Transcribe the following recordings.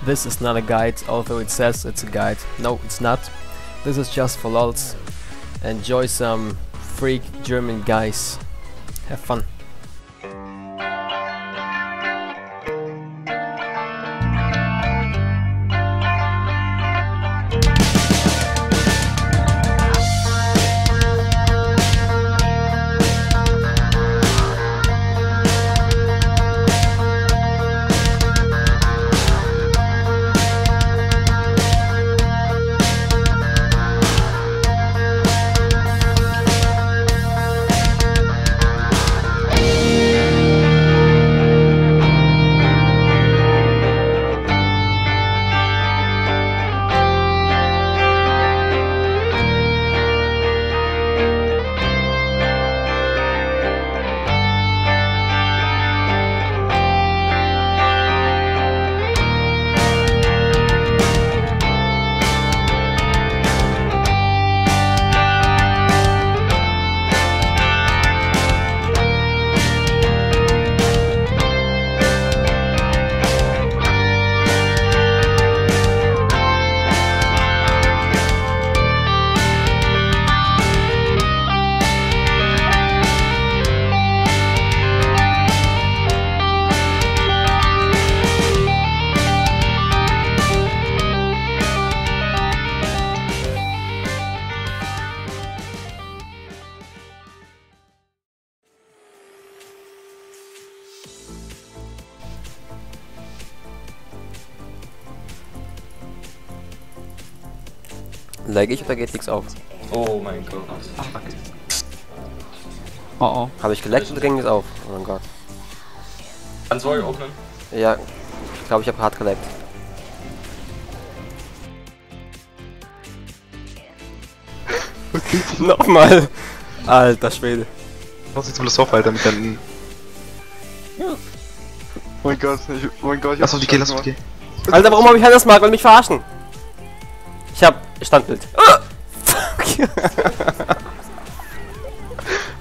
this is not a guide, although it says it's a guide. No, it's not. This is just for lols. Enjoy some freak German guys. Have fun. Lag ich oder geht nichts auf? Oh mein Gott. Oh oh. Habe ich gelaggt oder ging nichts auf? Oh mein Gott. Kannst du euch öffnen? Ja, ich glaube, ich habe hart gelaggt. Nochmal! Alter Schwede. Was ist bloß auf, Alter, mit deinen... Oh mein Gott, ich Lass auf die Geh, lass auf die Geh. Alter, warum habe ich das Mark und mich verarschen? Ich hab Standbild. Fuck.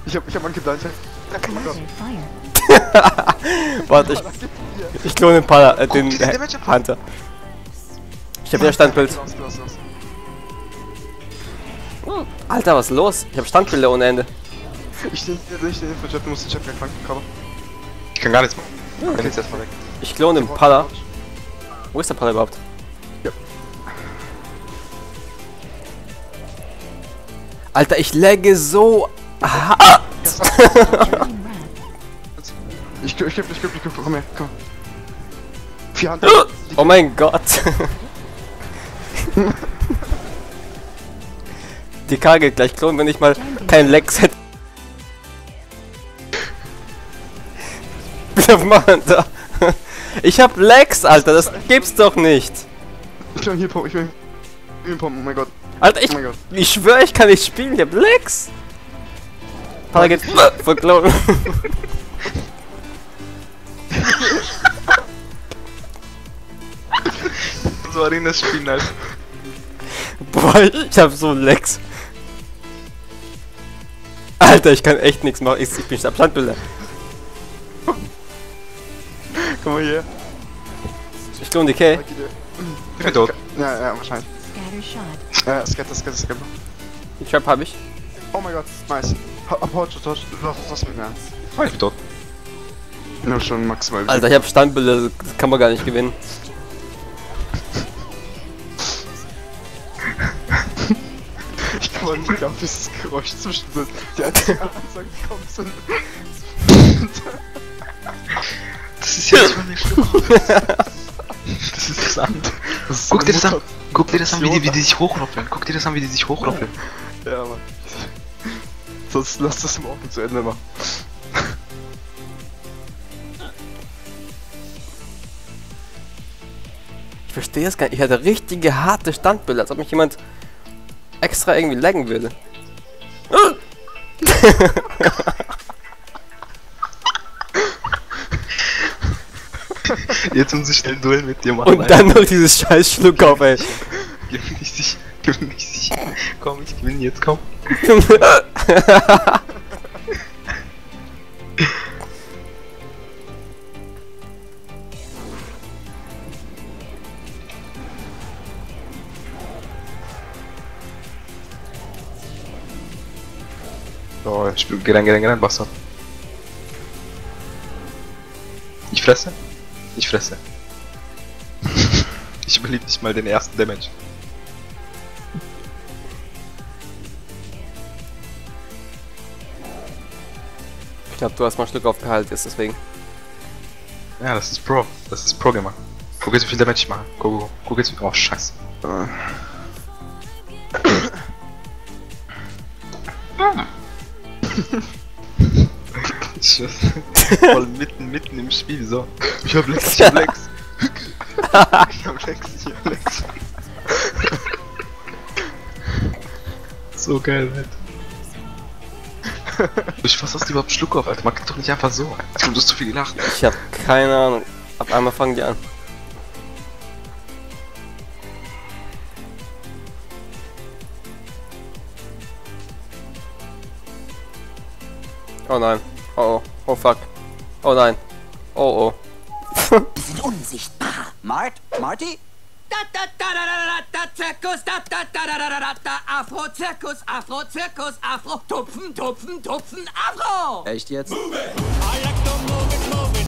Ich hab angedeiht. Oh mein Gott. Warte, ich klone den Pala, den Hunter. Ich hab wieder Standbild. Alter, was ist los? Ich hab Standbilder ohne Ende. Ich stehe nicht in den Chat, du musst den Chat wegfangen. Cover. Ich kann gar nichts machen. Ich bin jetzt erstmal weg. Ich klone den Pala. Wo ist der Pala überhaupt? Ja. Alter, ich lagge so. Ich komm her, komm. 4 Hand. Oh mein Gott. Die K geht gleich klonen, wenn ich mal kein Lex hätte. Ich hab Lex, Alter, das gibt's doch nicht. Ich will hier pumpen, oh mein Gott. Alter, Oh mein Gott. ich schwöre, ich kann nicht spielen, ich hab Lex. Pala geht voll klonen. So Arenas spielen halt. Boah, ich hab so Lex. Alter, ich kann echt nichts machen, ich bin Standbilder. Komm mal hier. Ich klone die K. Ich bin tot. Ja, wahrscheinlich. Ja, Scatter. Die Trap hab ich. Oh mein Gott, nice. Torch, was mit mir? Oh, ich bin tot. Ich hab schon maximal. Alter, ich hab Standbilder, das kann man gar nicht gewinnen. Ich kann mal nicht auf dieses Geräusch zwischendrin. Die einzigen Ansagen gekommen sind. Das ist ja schon nicht schlimm. Das ist interessant. Guck dir das an. Guck dir das an, wie die sich hochroppeln. Guck dir das an, wie die sich hochroppeln. Ja, Mann. Sonst lass das morgen zu Ende machen. Ich verstehe es gar nicht. Ich hatte richtige harte Standbilder, als ob mich jemand extra irgendwie laggen würde. Jetzt muss ich schnell ein Duell mit dir machen. Und dann noch dieses scheiß Schluck auf, ey. Gewinn ich dich. Komm, ich gewinne jetzt, komm. Oh, geh rein, Bastard. Ich fresse? Ich fresse. Ich überlebe nicht mal den ersten Damage. Ich glaube, du hast mal ein Stück aufgehalten, ist deswegen. Ja, das ist Pro. Das ist Pro-Gamer. Guck jetzt, wie viel Damage ich mache. Guck jetzt, wie... Oh, scheiße. Voll mitten im Spiel, so. Ich hab Lex. Ich hab Lex. So geil, Alter. Was hast du überhaupt Schluck auf, Alter? Man kann doch nicht einfach so. Du hast zu viel gelacht. Ich hab keine Ahnung. Auf einmal fangen die an. Oh nein. Oh oh. Oh fuck. Oh nein. Oh oh. Die sind unsichtbar. Marty? Zirkus, Afro, Tupfen, Afro. Echt jetzt?